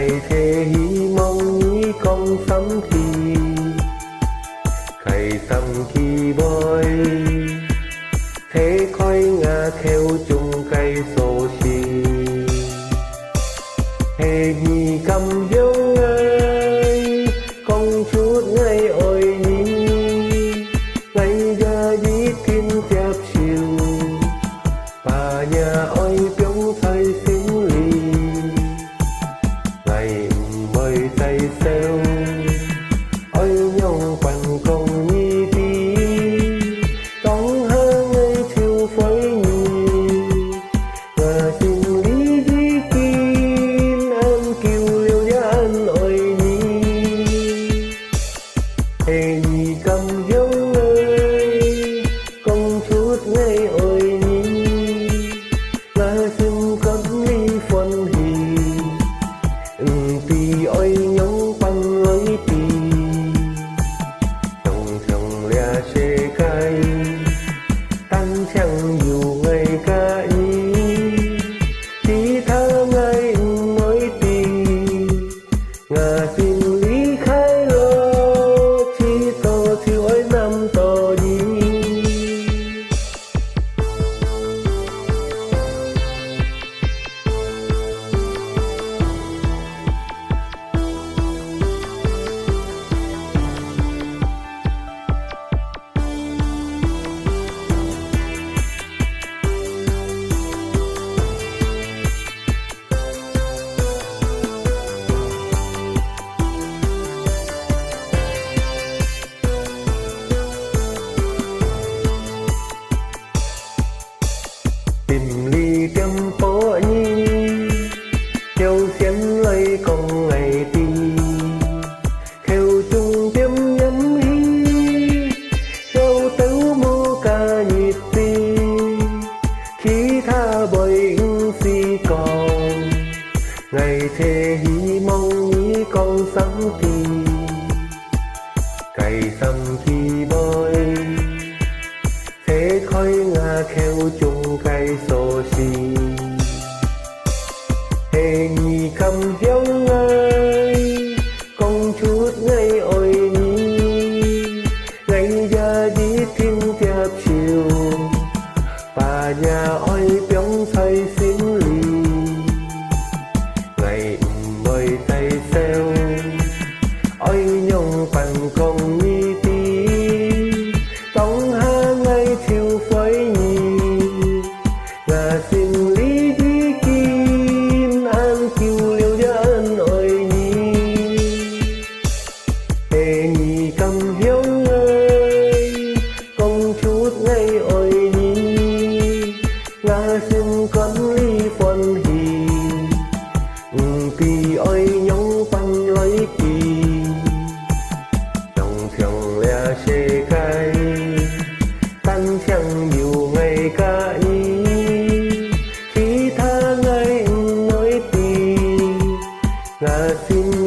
ngày thề hy mong nghĩ con sắm thì ngày sắm khi bơi thế khói ngả theo chung cây sổ xì hề nhì cầm dấu ngay con chút ngay ôi nhí ngay ra đi thiên chép chiều bà nhà ôi biếng say xính lì ngày mời say xeo ôi nhau bằng công nhi tí tóng hơ ngay chiều phơi nhì và xin lý đi kim an kiều liêu giá an ôi nhì hề nhì cầm dấu ơi công chút ngay ôi nhì là xin cấm ly phân hì tì ôi nhông bằng lối tì chồng chồng lea xê cay tan chẳng dù ngày ca ý chỉ thơ ngày mới tì ngà xin lý khai lô chỉ tổ thiếu ôi năm tổ đi tìm ly tiêm phố nhi theo xiên lấy công ngày tì theo chung tiêm nhắm hí theo tấu mô ca nhịp tì khi tha bồi si còn ngày thề hí mong nghĩ con sắm tì cày xăm khi bơi thế khói ngả theo chung cây sổ xì hề nhì cầm dấu ngay con chút ngay ôi nhí ngay ra đi thiên chép chiều bà nhà ôi biếng say xính lì ngày mời say xeo ôi nhông bằng công nhi tí tóng ha ngay chiều phơi nhì ngà xin lý đi kim an kiều liêu giá an ôi nhì hề nhì cầm hiếu ơi công chút ngay ôi nhì ngà xin con ly phân hì tì ôi nhông bằng lối tì chồng chồng lea xê cay tan chẳng nhiều ngày ca ý khi tha ngày nói tì ngà xin